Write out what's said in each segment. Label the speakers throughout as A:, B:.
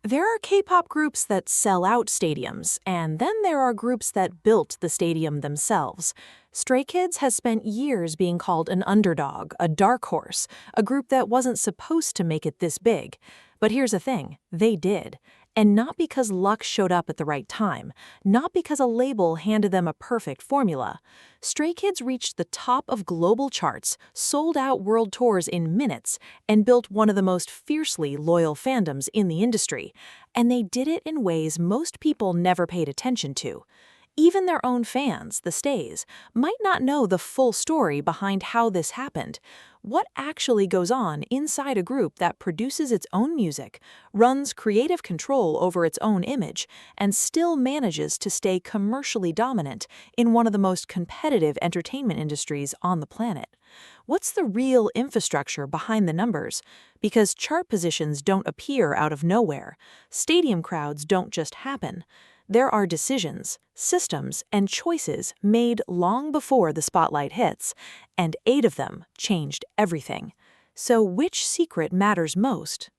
A: There are K-pop groups that sell out stadiums, and then there are groups that built the stadium themselves. Stray Kids has spent years being called an underdog, a dark horse, a group that wasn't supposed to make it this big. But here's the thing, they did. And not because luck showed up at the right time, not because a label handed them a perfect formula. Stray Kids reached the top of global charts, sold out world tours in minutes, and built one of the most fiercely loyal fandoms in the industry. And they did it in ways most people never paid attention to. Even their own fans, the stays, might not know the full story behind how this happened. What actually goes on inside a group that produces its own music, runs creative control over its own image, and still manages to stay commercially dominant in one of the most competitive entertainment industries on the planet? What's the real infrastructure behind the numbers? Because chart positions don't appear out of nowhere. Stadium crowds don't just happen. There are decisions, systems, and choices made long before the spotlight hits, and 8 of them changed everything. So which secret matters most?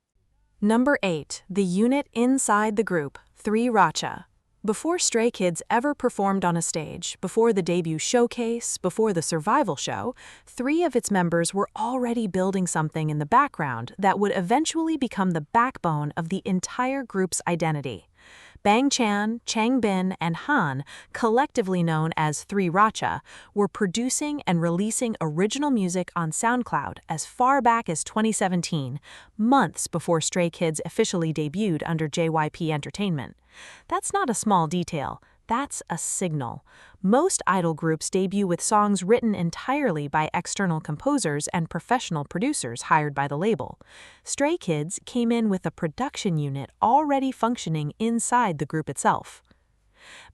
A: Number 8. The unit inside the group, 3 Racha. Before Stray Kids ever performed on a stage, before the debut showcase, before the survival show, 3 of its members were already building something in the background that would eventually become the backbone of the entire group's identity. Bang Chan, Changbin, and Han, collectively known as 3 Racha, were producing and releasing original music on SoundCloud as far back as 2017, months before Stray Kids officially debuted under JYP Entertainment. That's not a small detail. That's a signal. Most idol groups debut with songs written entirely by external composers and professional producers hired by the label. Stray Kids came in with a production unit already functioning inside the group itself.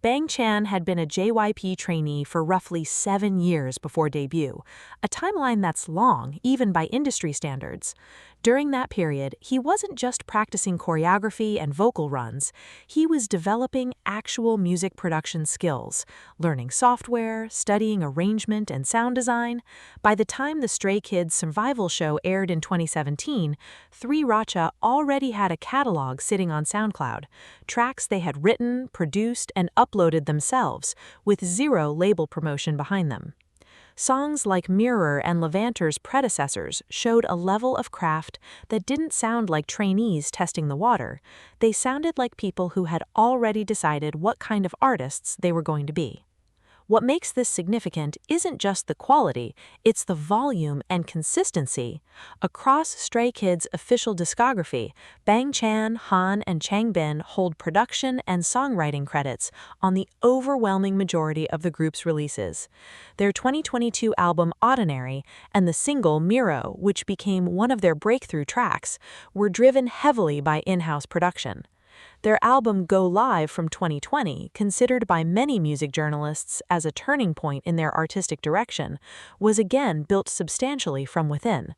A: Bang Chan had been a JYP trainee for roughly 7 years before debut, a timeline that's long, even by industry standards. During that period, he wasn't just practicing choreography and vocal runs, he was developing actual music production skills, learning software, studying arrangement and sound design. By the time the Stray Kids survival show aired in 2017, 3 Racha already had a catalog sitting on SoundCloud, tracks they had written, produced, and uploaded themselves, with zero label promotion behind them. Songs like Mirror and Levanter's predecessors showed a level of craft that didn't sound like trainees testing the water. They sounded like people who had already decided what kind of artists they were going to be. What makes this significant isn't just the quality, it's the volume and consistency. Across Stray Kids' official discography, Bang Chan, Han, and Changbin hold production and songwriting credits on the overwhelming majority of the group's releases. Their 2022 album Ordinary and the single Miro, which became one of their breakthrough tracks, were driven heavily by in-house production. Their album Go Live from 2020, considered by many music journalists as a turning point in their artistic direction, was again built substantially from within.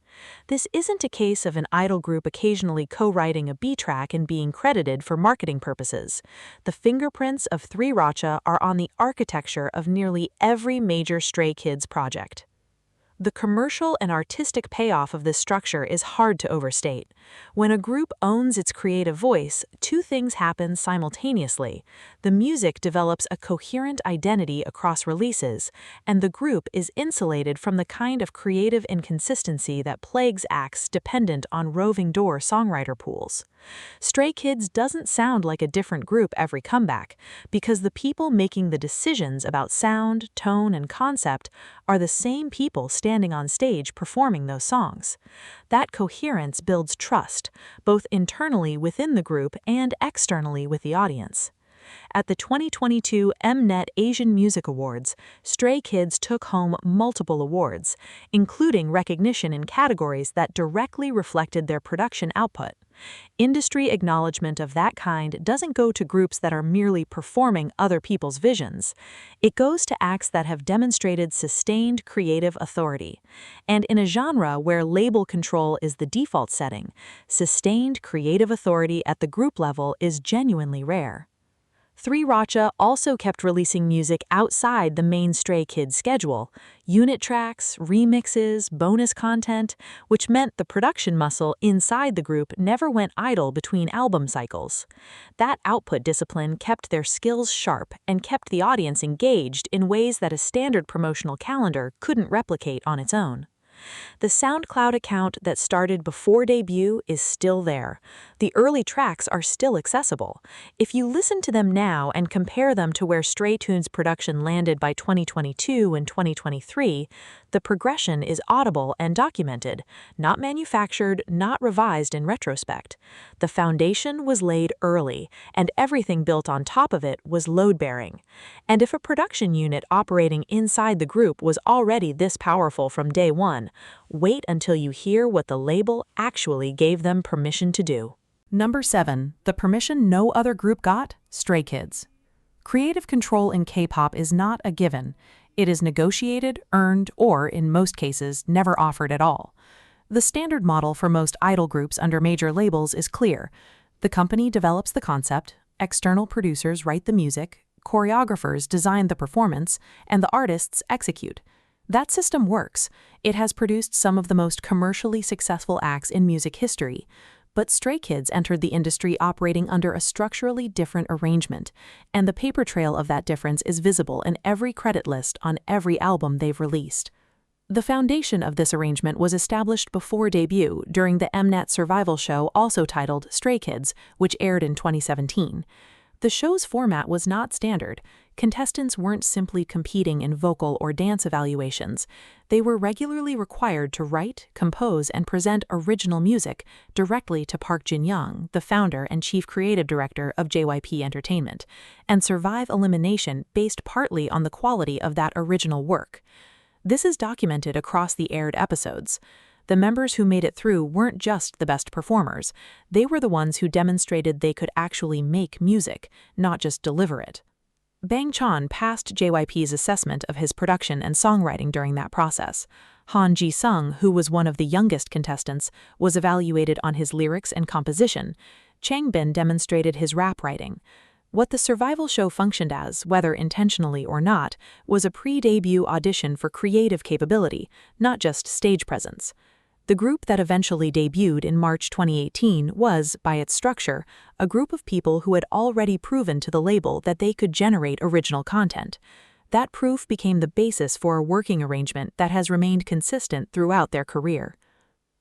A: This isn't a case of an idol group occasionally co-writing a B-track and being credited for marketing purposes. The fingerprints of 3 Racha are on the architecture of nearly every major Stray Kids project. The commercial and artistic payoff of this structure is hard to overstate. When a group owns its creative voice, 2 things happen simultaneously. The music develops a coherent identity across releases, and the group is insulated from the kind of creative inconsistency that plagues acts dependent on roving door songwriter pools. Stray Kids doesn't sound like a different group every comeback, because the people making the decisions about sound, tone, and concept are the same people standing on stage performing those songs. That coherence builds trust, both internally within the group and externally with the audience. At the 2022 Mnet Asian Music Awards, Stray Kids took home multiple awards, including recognition in categories that directly reflected their production output. Industry acknowledgement of that kind doesn't go to groups that are merely performing other people's visions. It goes to acts that have demonstrated sustained creative authority. And in a genre where label control is the default setting, sustained creative authority at the group level is genuinely rare. 3RACHA also kept releasing music outside the main Stray Kids schedule, unit tracks, remixes, bonus content, which meant the production muscle inside the group never went idle between album cycles. That output discipline kept their skills sharp and kept the audience engaged in ways that a standard promotional calendar couldn't replicate on its own. The SoundCloud account that started before debut is still there. The early tracks are still accessible. If you listen to them now and compare them to where Stray Tunes production landed by 2022 and 2023, the progression is audible and documented, not manufactured, not revised in retrospect. The foundation was laid early, and everything built on top of it was load-bearing. And if a production unit operating inside the group was already this powerful from day one, wait until you hear what the label actually gave them permission to do. Number 7. The permission no other group got? Stray Kids. Creative control in K-pop is not a given. It is negotiated, earned, or, in most cases, never offered at all. The standard model for most idol groups under major labels is clear. The company develops the concept, external producers write the music, choreographers design the performance, and the artists execute. That system works. It has produced some of the most commercially successful acts in music history. But Stray Kids entered the industry operating under a structurally different arrangement, and the paper trail of that difference is visible in every credit list on every album they've released. The foundation of this arrangement was established before debut during the Mnet survival show also titled Stray Kids, which aired in 2017. The show's format was not standard. Contestants weren't simply competing in vocal or dance evaluations. They were regularly required to write, compose, and present original music directly to Park Jin-young, the founder and chief creative director of JYP Entertainment, and survive elimination based partly on the quality of that original work. This is documented across the aired episodes. The members who made it through weren't just the best performers. They were the ones who demonstrated they could actually make music, not just deliver it. Bang Chan passed JYP's assessment of his production and songwriting during that process. Han Ji-sung, who was one of the youngest contestants, was evaluated on his lyrics and composition. Changbin demonstrated his rap writing. What the survival show functioned as, whether intentionally or not, was a pre-debut audition for creative capability, not just stage presence. The group that eventually debuted in March 2018 was, by its structure, a group of people who had already proven to the label that they could generate original content. That proof became the basis for a working arrangement that has remained consistent throughout their career.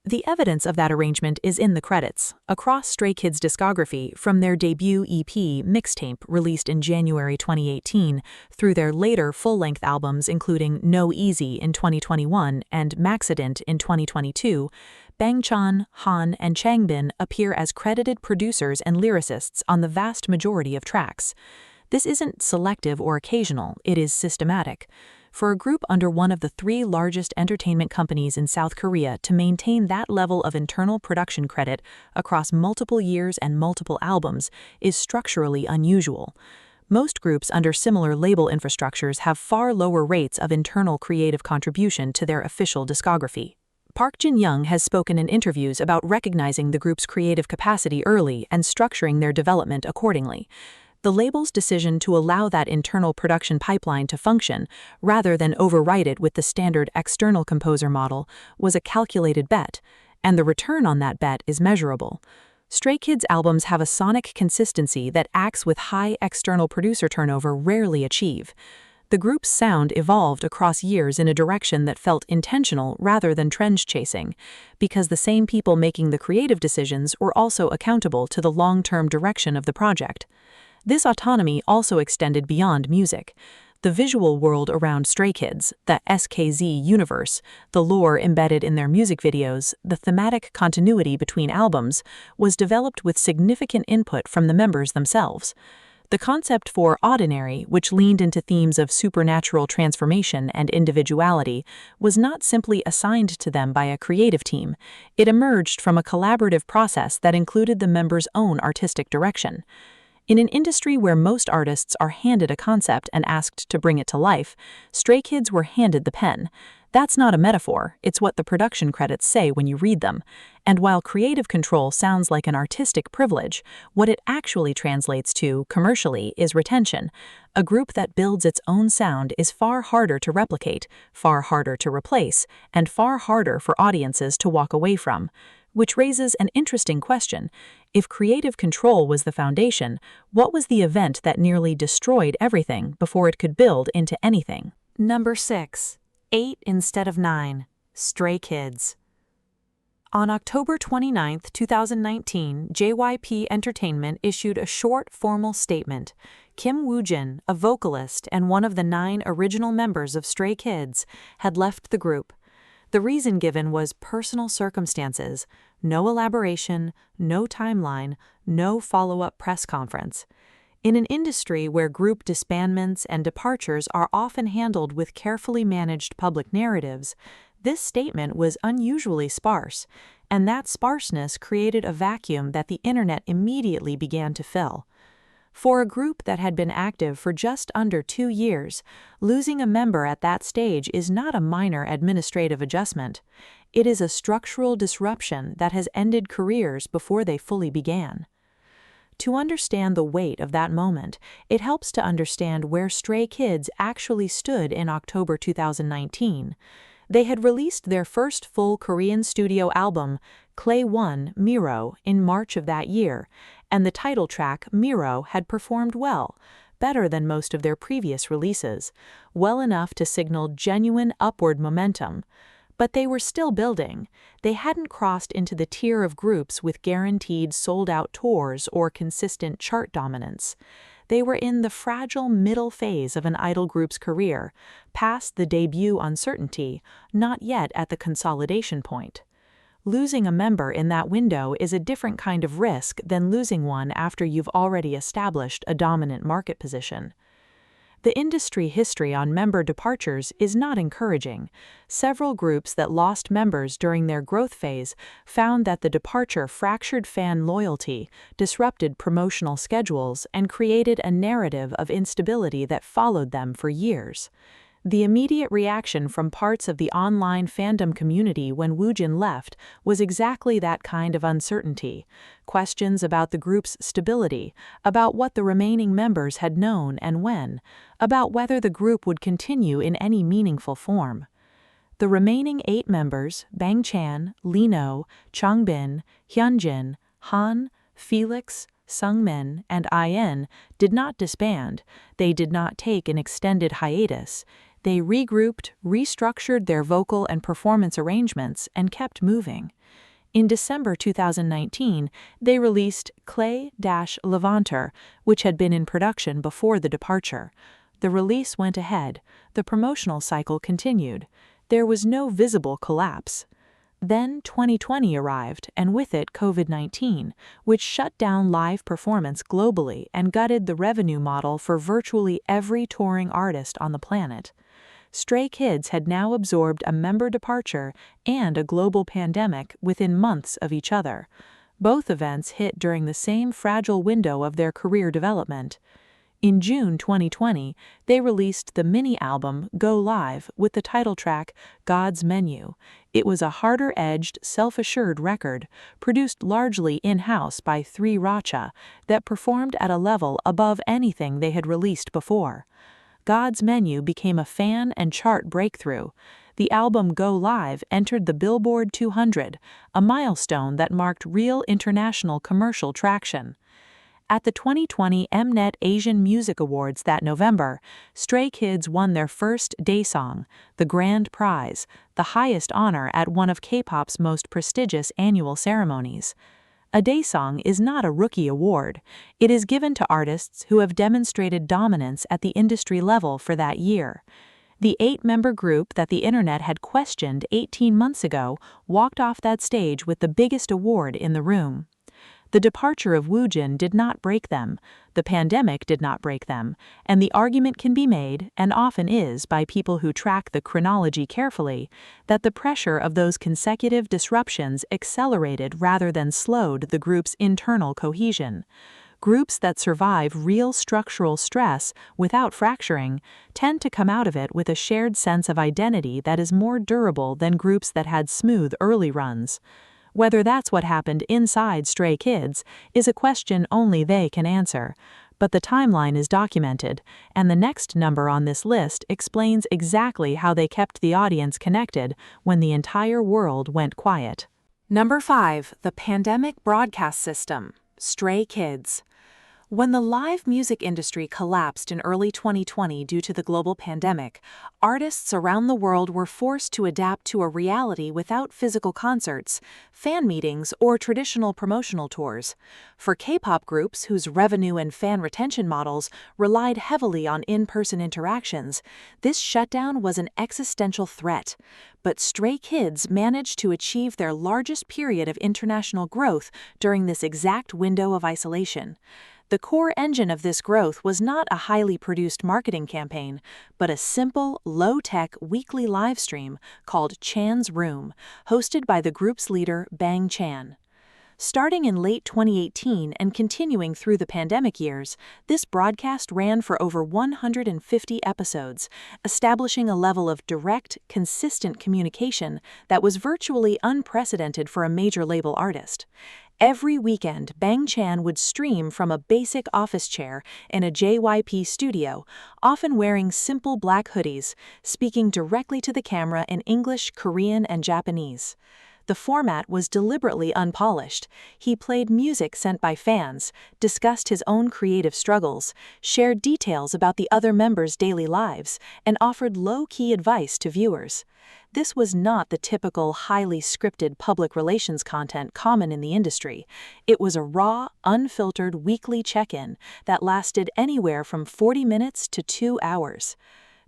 A: The evidence of that arrangement is in the credits, across Stray Kids' discography from their debut EP Mixtape released in January 2018 through their later full-length albums including No Easy in 2021 and Maxident in 2022, Bang Chan, Han, and Changbin appear as credited producers and lyricists on the vast majority of tracks. This isn't selective or occasional, it is systematic. For a group under one of the 3 largest entertainment companies in South Korea to maintain that level of internal production credit across multiple years and multiple albums is structurally unusual. Most groups under similar label infrastructures have far lower rates of internal creative contribution to their official discography. Park Jin-young has spoken in interviews about recognizing the group's creative capacity early and structuring their development accordingly. The label's decision to allow that internal production pipeline to function, rather than override it with the standard external composer model, was a calculated bet, and the return on that bet is measurable. Stray Kids albums have a sonic consistency that acts with high external producer turnover rarely achieve. The group's sound evolved across years in a direction that felt intentional rather than trend-chasing, because the same people making the creative decisions were also accountable to the long-term direction of the project. This autonomy also extended beyond music. The visual world around Stray Kids, the SKZ universe, the lore embedded in their music videos, the thematic continuity between albums, was developed with significant input from the members themselves. The concept for ordinary, which leaned into themes of supernatural transformation and individuality, was not simply assigned to them by a creative team. It emerged from a collaborative process that included the members' own artistic direction. In an industry where most artists are handed a concept and asked to bring it to life, Stray Kids were handed the pen. That's not a metaphor, it's what the production credits say when you read them. And while creative control sounds like an artistic privilege, what it actually translates to, commercially, is retention. A group that builds its own sound is far harder to replicate, far harder to replace, and far harder for audiences to walk away from. Which raises an interesting question. If creative control was the foundation, what was the event that nearly destroyed everything before it could build into anything? Number 6. 8 instead of 9. Stray Kids. On October 29, 2019, JYP Entertainment issued a short, formal statement. Kim Woojin, a vocalist and one of the 9 original members of Stray Kids, had left the group. The reason given was personal circumstances. No elaboration, no timeline, no follow-up press conference. In an industry where group disbandments and departures are often handled with carefully managed public narratives, this statement was unusually sparse, and that sparseness created a vacuum that the internet immediately began to fill. For a group that had been active for just under 2 years, losing a member at that stage is not a minor administrative adjustment. It is a structural disruption that has ended careers before they fully began. To understand the weight of that moment, it helps to understand where Stray Kids actually stood in October 2019. They had released their first full Korean studio album, Clay 1 Miro, in March of that year, and the title track, Miro, had performed well, better than most of their previous releases, well enough to signal genuine upward momentum. But they were still building. They hadn't crossed into the tier of groups with guaranteed sold-out tours or consistent chart dominance. They were in the fragile middle phase of an idol group's career, past the debut uncertainty, not yet at the consolidation point. Losing a member in that window is a different kind of risk than losing one after you've already established a dominant market position. The industry history on member departures is not encouraging. Several groups that lost members during their growth phase found that the departure fractured fan loyalty, disrupted promotional schedules, and created a narrative of instability that followed them for years. The immediate reaction from parts of the online fandom community when Woojin left was exactly that kind of uncertainty. Questions about the group's stability, about what the remaining members had known and when, about whether the group would continue in any meaningful form. The remaining 8 members, Bangchan, Lino, Changbin, Hyunjin, Han, Felix, Sungmin, and IN, did not disband. They did not take an extended hiatus. They regrouped, restructured their vocal and performance arrangements, and kept moving. In December 2019, they released Clay-Levanter, which had been in production before the departure. The release went ahead. The promotional cycle continued. There was no visible collapse. Then 2020 arrived, and with it COVID-19, which shut down live performance globally and gutted the revenue model for virtually every touring artist on the planet. Stray Kids had now absorbed a member departure and a global pandemic within months of each other. Both events hit during the same fragile window of their career development. In June 2020, they released the mini-album Go Live with the title track God's Menu. It was a harder-edged, self-assured record, produced largely in-house by 3 Racha, that performed at a level above anything they had released before. God's Menu became a fan and chart breakthrough. The album Go Live entered the Billboard 200, a milestone that marked real international commercial traction. At the 2020 Mnet Asian Music Awards that November, Stray Kids won their first Daesong, the grand prize, the highest honor at one of K-pop's most prestigious annual ceremonies. A Daesong is not a rookie award. It is given to artists who have demonstrated dominance at the industry level for that year. The 8-member group that the internet had questioned 18 months ago walked off that stage with the biggest award in the room. The departure of Woojin did not break them, the pandemic did not break them, and the argument can be made, and often is by people who track the chronology carefully, that the pressure of those consecutive disruptions accelerated rather than slowed the group's internal cohesion. Groups that survive real structural stress without fracturing tend to come out of it with a shared sense of identity that is more durable than groups that had smooth early runs. Whether that's what happened inside Stray Kids is a question only they can answer, but the timeline is documented, and the next number on this list explains exactly how they kept the audience connected when the entire world went quiet. Number 5. The Pandemic Broadcast System. Stray Kids. When the live music industry collapsed in early 2020 due to the global pandemic, artists around the world were forced to adapt to a reality without physical concerts, fan meetings, or traditional promotional tours. For K-pop groups whose revenue and fan retention models relied heavily on in-person interactions, this shutdown was an existential threat. But Stray Kids managed to achieve their largest period of international growth during this exact window of isolation. The core engine of this growth was not a highly produced marketing campaign, but a simple, low-tech weekly live stream called Chan's Room, hosted by the group's leader, Bang Chan. Starting in late 2018 and continuing through the pandemic years, this broadcast ran for over 150 episodes, establishing a level of direct, consistent communication that was virtually unprecedented for a major label artist. Every weekend, Bang Chan would stream from a basic office chair in a JYP studio, often wearing simple black hoodies, speaking directly to the camera in English, Korean, and Japanese. The format was deliberately unpolished. He played music sent by fans, discussed his own creative struggles, shared details about the other members' daily lives, and offered low-key advice to viewers. This was not the typical highly scripted public relations content common in the industry. It was a raw, unfiltered weekly check-in that lasted anywhere from 40 minutes to 2 hours.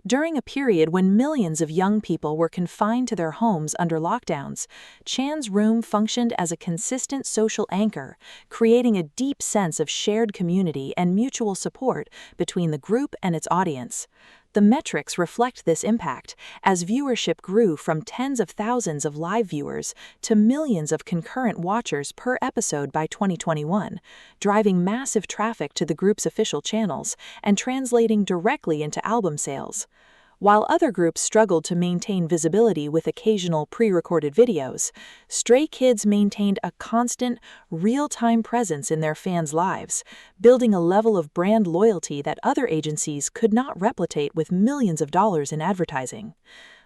A: During a period when millions of young people were confined to their homes under lockdowns, Chan's Room functioned as a consistent social anchor, creating a deep sense of shared community and mutual support between the group and its audience. The metrics reflect this impact, as viewership grew from tens of thousands of live viewers to millions of concurrent watchers per episode by 2021, driving massive traffic to the group's official channels and translating directly into album sales. While other groups struggled to maintain visibility with occasional pre-recorded videos, Stray Kids maintained a constant, real-time presence in their fans' lives, building a level of brand loyalty that other agencies could not replicate with millions of dollars in advertising.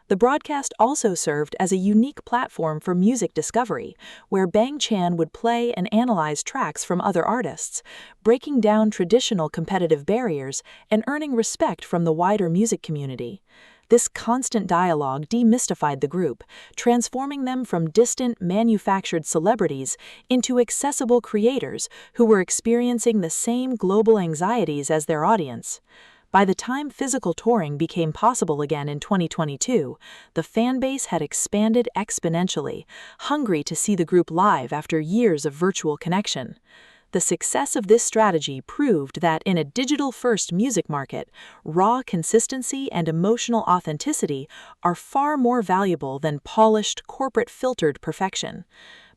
A: The broadcast also served as a unique platform for music discovery, where Bang Chan would play and analyze tracks from other artists, breaking down traditional competitive barriers and earning respect from the wider music community. This constant dialogue demystified the group, transforming them from distant, manufactured celebrities into accessible creators who were experiencing the same global anxieties as their audience. By the time physical touring became possible again in 2022, the fanbase had expanded exponentially, hungry to see the group live after years of virtual connection. The success of this strategy proved that in a digital-first music market, raw consistency and emotional authenticity are far more valuable than polished, corporate-filtered perfection.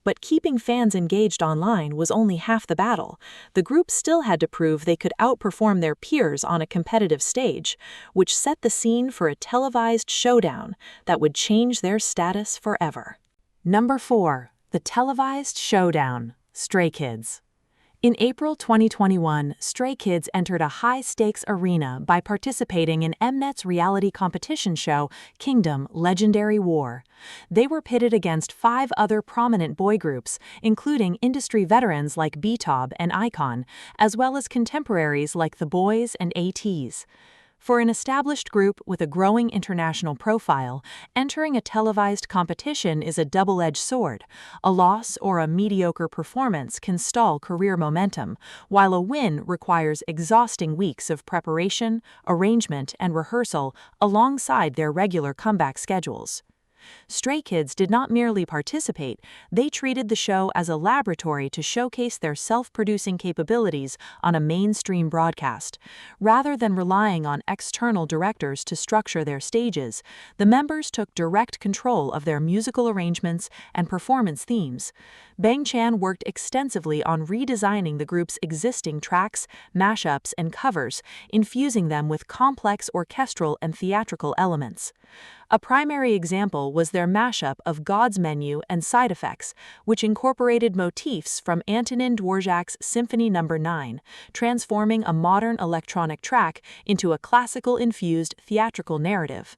A: But keeping fans engaged online was only half the battle. The group still had to prove they could outperform their peers on a competitive stage, which set the scene for a televised showdown that would change their status forever. Number 4. The Televised Showdown. Stray Kids. In April 2021, Stray Kids entered a high-stakes arena by participating in Mnet's reality competition show, Kingdom Legendary War. They were pitted against 5 other prominent boy groups, including industry veterans like Kpop and iKON, as well as contemporaries like The Boys and ATEEZ. For an established group with a growing international profile, entering a televised competition is a double-edged sword. A loss or a mediocre performance can stall career momentum, while a win requires exhausting weeks of preparation, arrangement, and rehearsal alongside their regular comeback schedules. Stray Kids did not merely participate, they treated the show as a laboratory to showcase their self-producing capabilities on a mainstream broadcast. Rather than relying on external directors to structure their stages, the members took direct control of their musical arrangements and performance themes. Bang Chan worked extensively on redesigning the group's existing tracks, mashups, and covers, infusing them with complex orchestral and theatrical elements. A primary example was their mashup of God's Menu and Side Effects, which incorporated motifs from Antonin Dvorak's Symphony No. 9, transforming a modern electronic track into a classical-infused theatrical narrative.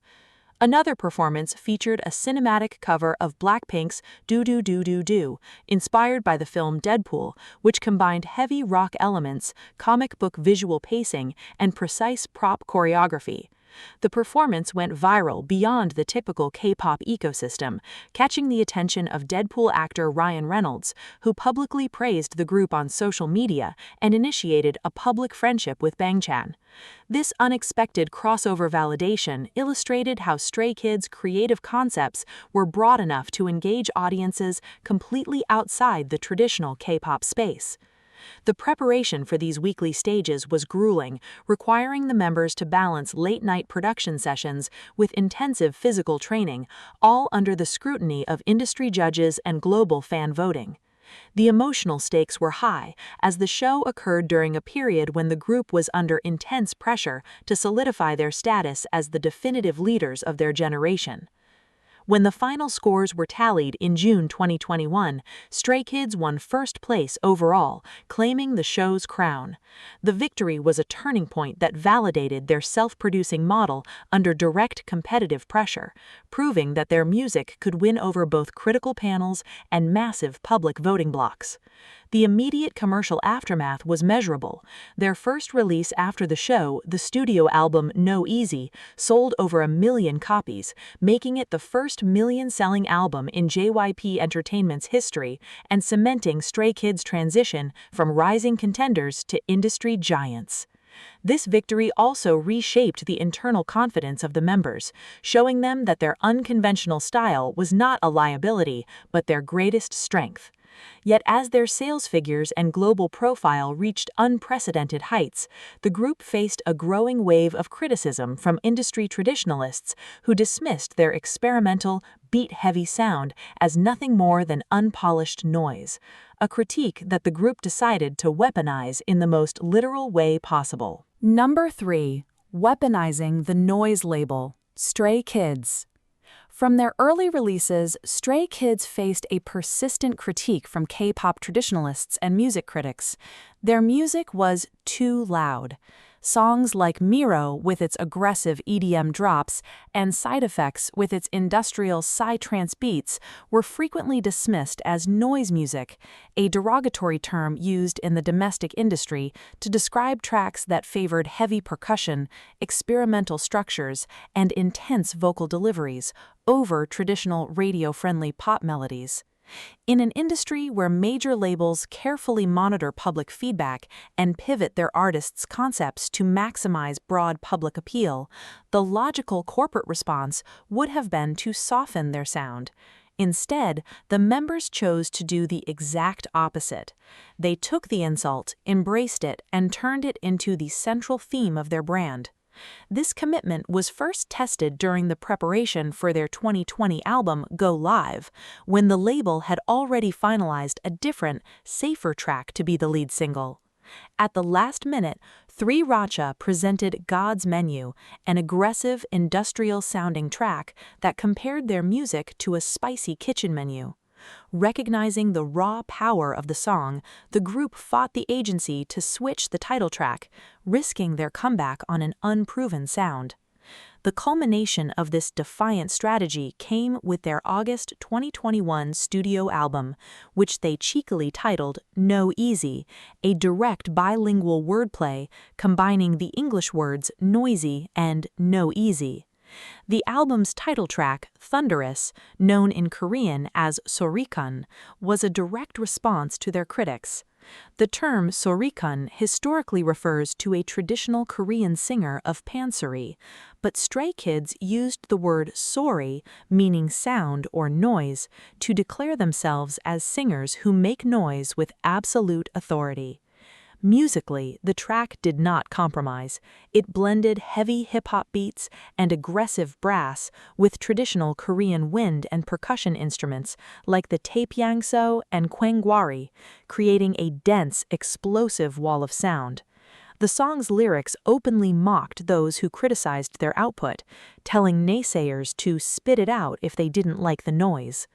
A: Another performance featured a cinematic cover of Blackpink's Do Do Do Do Do, inspired by the film Deadpool, which combined heavy rock elements, comic book visual pacing, and precise prop choreography. The performance went viral beyond the typical K-pop ecosystem, catching the attention of Deadpool actor Ryan Reynolds, who publicly praised the group on social media and initiated a public friendship with Bang Chan. This unexpected crossover validation illustrated how Stray Kids' creative concepts were broad enough to engage audiences completely outside the traditional K-pop space. The preparation for these weekly stages was grueling, requiring the members to balance late-night production sessions with intensive physical training, all under the scrutiny of industry judges and global fan voting. The emotional stakes were high, as the show occurred during a period when the group was under intense pressure to solidify their status as the definitive leaders of their generation. When the final scores were tallied in June 2021, Stray Kids won first place overall, claiming the show's crown. The victory was a turning point that validated their self-producing model under direct competitive pressure, proving that their music could win over both critical panels and massive public voting blocks. The immediate commercial aftermath was measurable. Their first release after the show, the studio album No Easy, sold over 1 million copies, making it the first million-selling album in JYP Entertainment's history and cementing Stray Kids' transition from rising contenders to industry giants. This victory also reshaped the internal confidence of the members, showing them that their unconventional style was not a liability, but their greatest strength. Yet as their sales figures and global profile reached unprecedented heights, the group faced a growing wave of criticism from industry traditionalists who dismissed their experimental, beat-heavy sound as nothing more than unpolished noise, a critique that the group decided to weaponize in the most literal way possible. Number 3. Weaponizing the noise label. Stray Kids. From their early releases, Stray Kids faced a persistent critique from K-pop traditionalists and music critics. Their music was too loud. Songs like Miro with its aggressive EDM drops and Side Effects with its industrial psytrance beats were frequently dismissed as noise music, a derogatory term used in the domestic industry to describe tracks that favored heavy percussion, experimental structures, and intense vocal deliveries over traditional radio-friendly pop melodies. In an industry where major labels carefully monitor public feedback and pivot their artists' concepts to maximize broad public appeal, the logical corporate response would have been to soften their sound. Instead, the members chose to do the exact opposite. They took the insult, embraced it, and turned it into the central theme of their brand. This commitment was first tested during the preparation for their 2020 album Go Live, when the label had already finalized a different, safer track to be the lead single. At the last minute, 3RACHA presented God's Menu, an aggressive, industrial-sounding track that compared their music to a spicy kitchen menu. Recognizing the raw power of the song, the group fought the agency to switch the title track, risking their comeback on an unproven sound. The culmination of this defiant strategy came with their August 2021 studio album, which they cheekily titled No Easy, a direct bilingual wordplay combining the English words noisy and no easy. The album's title track, Thunderous, known in Korean as Sorikun, was a direct response to their critics. The term sorikun historically refers to a traditional Korean singer of pansori, but Stray Kids used the word sori, meaning sound or noise, to declare themselves as singers who make noise with absolute authority. Musically, the track did not compromise. It blended heavy hip-hop beats and aggressive brass with traditional Korean wind and percussion instruments like the taepyangso and kwangwari, creating a dense, explosive wall of sound. The song's lyrics openly mocked those who criticized their output, telling naysayers to spit it out if they didn't like the noise.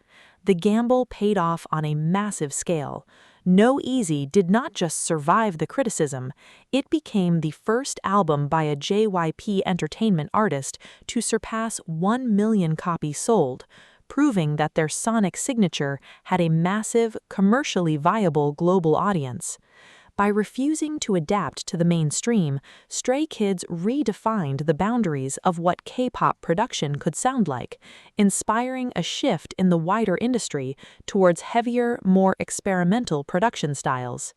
A: The gamble paid off on a massive scale. No Easy did not just survive the criticism, it became the first album by a JYP Entertainment artist to surpass 1 million copies sold, proving that their sonic signature had a massive, commercially viable global audience. By refusing to adapt to the mainstream, Stray Kids redefined the boundaries of what K-pop production could sound like, inspiring a shift in the wider industry towards heavier, more experimental production styles.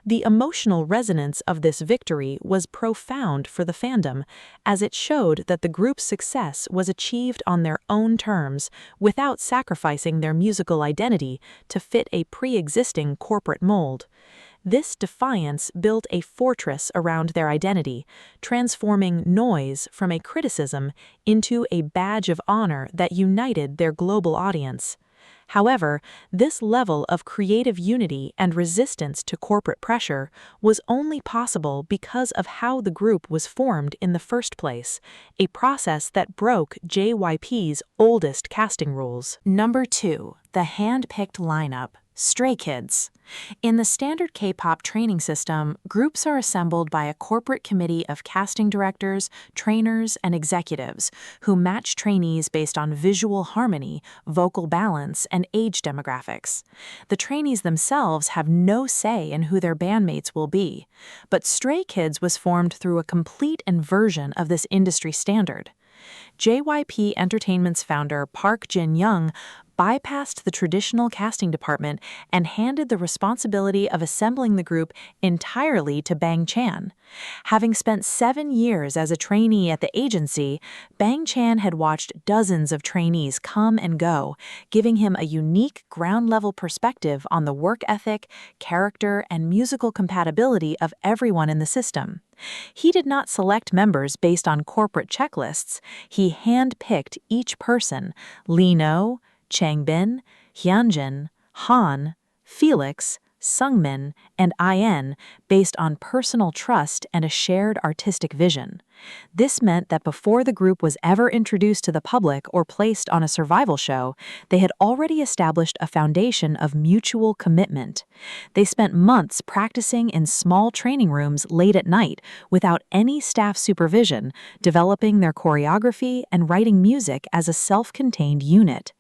A: The emotional resonance of this victory was profound for the fandom, as it showed that the group's success was achieved on their own terms without sacrificing their musical identity to fit a pre-existing corporate mold. This defiance built a fortress around their identity, transforming noise from a criticism into a badge of honor that united their global audience. However, this level of creative unity and resistance to corporate pressure was only possible because of how the group was formed in the first place, a process that broke JYP's oldest casting rules. Number 2. The hand-picked lineup. Stray Kids. In the standard K-pop training system, groups are assembled by a corporate committee of casting directors, trainers, and executives who match trainees based on visual harmony, vocal balance, and age demographics. The trainees themselves have no say in who their bandmates will be, but Stray Kids was formed through a complete inversion of this industry standard. JYP Entertainment's founder Park Jin-young bypassed the traditional casting department and handed the responsibility of assembling the group entirely to Bang Chan. Having spent 7 years as a trainee at the agency, Bang Chan had watched dozens of trainees come and go, giving him a unique ground-level perspective on the work ethic, character, and musical compatibility of everyone in the system. He did not select members based on corporate checklists. He hand-picked each person: Lee No, Changbin, Hyunjin, Han, Felix, Sungmin, and IN based on personal trust and a shared artistic vision. This meant that before the group was ever introduced to the public or placed on a survival show, they had already established a foundation of mutual commitment. They spent months practicing in small training rooms late at night without any staff supervision, developing their choreography and writing music as a self-contained unit.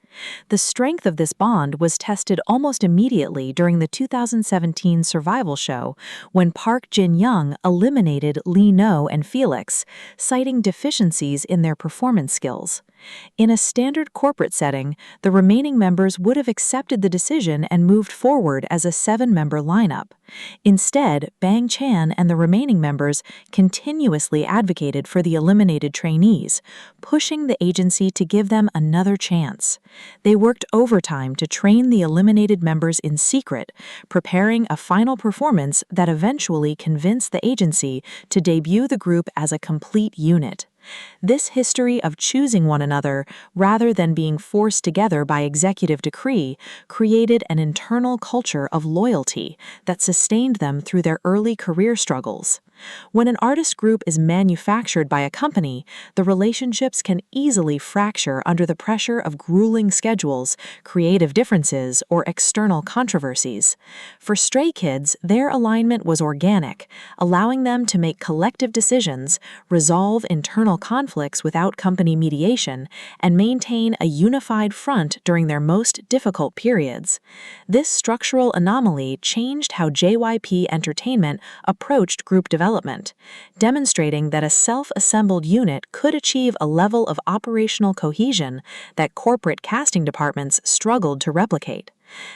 A: The strength of this bond was tested almost immediately during the 2017 survival show when Park Jin-young eliminated Lee No and Felix, citing deficiencies in their performance skills. In a standard corporate setting, the remaining members would have accepted the decision and moved forward as a 7-member lineup. Instead, Bang Chan and the remaining members continuously advocated for the eliminated trainees, pushing the agency to give them another chance. They worked overtime to train the eliminated members in secret, preparing a final performance that eventually convinced the agency to debut the group as a complete unit. This history of choosing one another rather than being forced together by executive decree created an internal culture of loyalty that sustained them through their early career struggles. When an artist group is manufactured by a company, the relationships can easily fracture under the pressure of grueling schedules, creative differences, or external controversies. For Stray Kids, their alignment was organic, allowing them to make collective decisions, resolve internal conflicts without company mediation, and maintain a unified front during their most difficult periods. This structural anomaly changed how JYP Entertainment approached group development, demonstrating that a self-assembled unit could achieve a level of operational cohesion that corporate casting departments struggled to replicate.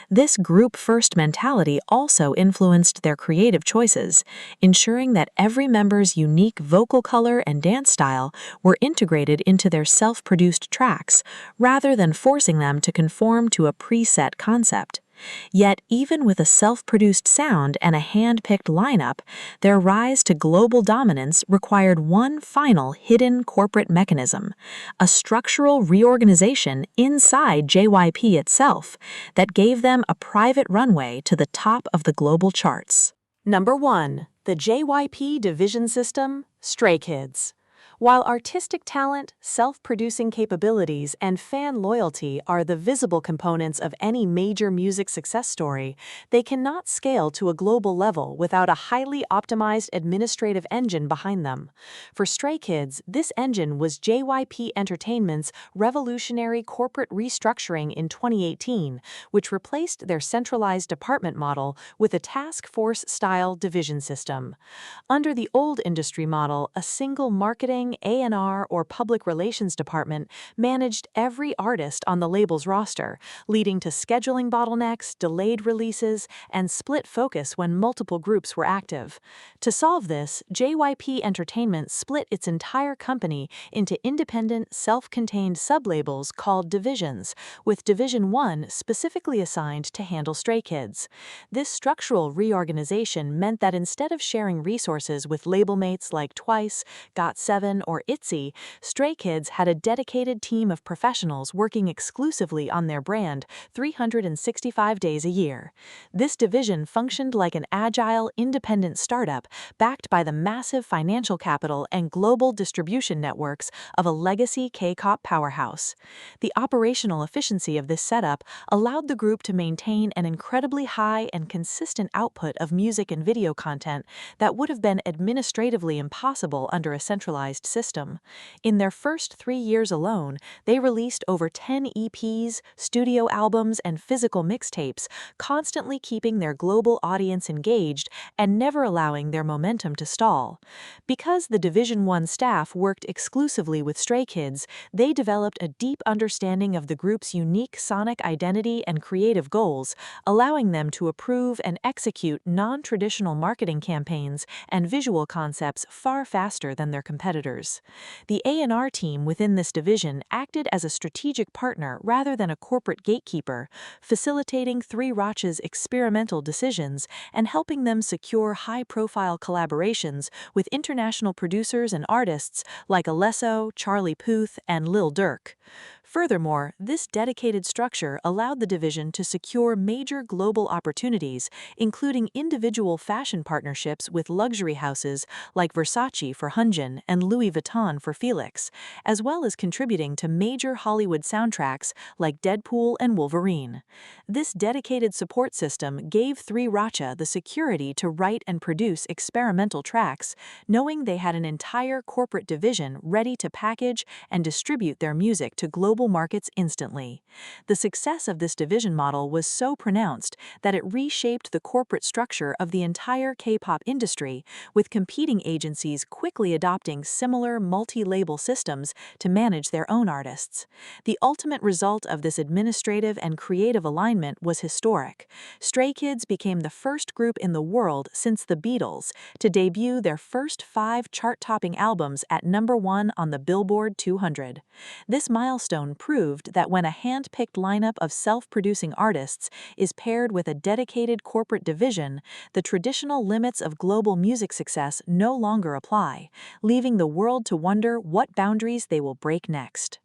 A: This group-first mentality also influenced their creative choices, ensuring that every member's unique vocal color and dance style were integrated into their self-produced tracks, rather than forcing them to conform to a preset concept. Yet, even with a self-produced sound and a hand-picked lineup, their rise to global dominance required one final hidden corporate mechanism, a structural reorganization inside JYP itself that gave them a private runway to the top of the global charts. Number 1. The JYP division system, Stray Kids. While artistic talent, self-producing capabilities, and fan loyalty are the visible components of any major music success story, they cannot scale to a global level without a highly optimized administrative engine behind them. For Stray Kids, this engine was JYP Entertainment's revolutionary corporate restructuring in 2018, which replaced their centralized department model with a task force-style division system. Under the old industry model, a single marketing, A&R, or public relations department managed every artist on the label's roster, leading to scheduling bottlenecks, delayed releases, and split focus when multiple groups were active. To solve this, JYP Entertainment split its entire company into independent, self-contained sublabels called divisions, with Division 1 specifically assigned to handle Stray Kids. This structural reorganization meant that instead of sharing resources with label mates like Twice, GOT7, or ITZY, Stray Kids had a dedicated team of professionals working exclusively on their brand 365 days a year. This division functioned like an agile, independent startup backed by the massive financial capital and global distribution networks of a legacy K-pop powerhouse. The operational efficiency of this setup allowed the group to maintain an incredibly high and consistent output of music and video content that would have been administratively impossible under a centralized system. In their first 3 years alone, they released over 10 EPs, studio albums, and physical mixtapes, constantly keeping their global audience engaged and never allowing their momentum to stall. Because the Division 1 staff worked exclusively with Stray Kids, they developed a deep understanding of the group's unique sonic identity and creative goals, allowing them to approve and execute non-traditional marketing campaigns and visual concepts far faster than their competitors. The A&R team within this division acted as a strategic partner rather than a corporate gatekeeper, facilitating 3ROCH's experimental decisions and helping them secure high-profile collaborations with international producers and artists like Alesso, Charlie Puth, and Lil Durk. Furthermore, this dedicated structure allowed the division to secure major global opportunities, including individual fashion partnerships with luxury houses like Versace for Hyunjin and Louis Vuitton for Felix, as well as contributing to major Hollywood soundtracks like Deadpool and Wolverine. This dedicated support system gave 3ROCH the security to write and produce experimental tracks, knowing they had an entire corporate division ready to package and distribute their music to global markets instantly. The success of this division model was so pronounced that it reshaped the corporate structure of the entire K-pop industry, with competing agencies quickly adopting similar multi-label systems to manage their own artists. The ultimate result of this administrative and creative alignment was historic. Stray Kids became the first group in the world since the Beatles to debut their first 5 chart-topping albums at #1 on the Billboard 200. This milestone proved that when a hand-picked lineup of self-producing artists is paired with a dedicated corporate division, the traditional limits of global music success no longer apply, leaving the world to wonder what boundaries they will break next.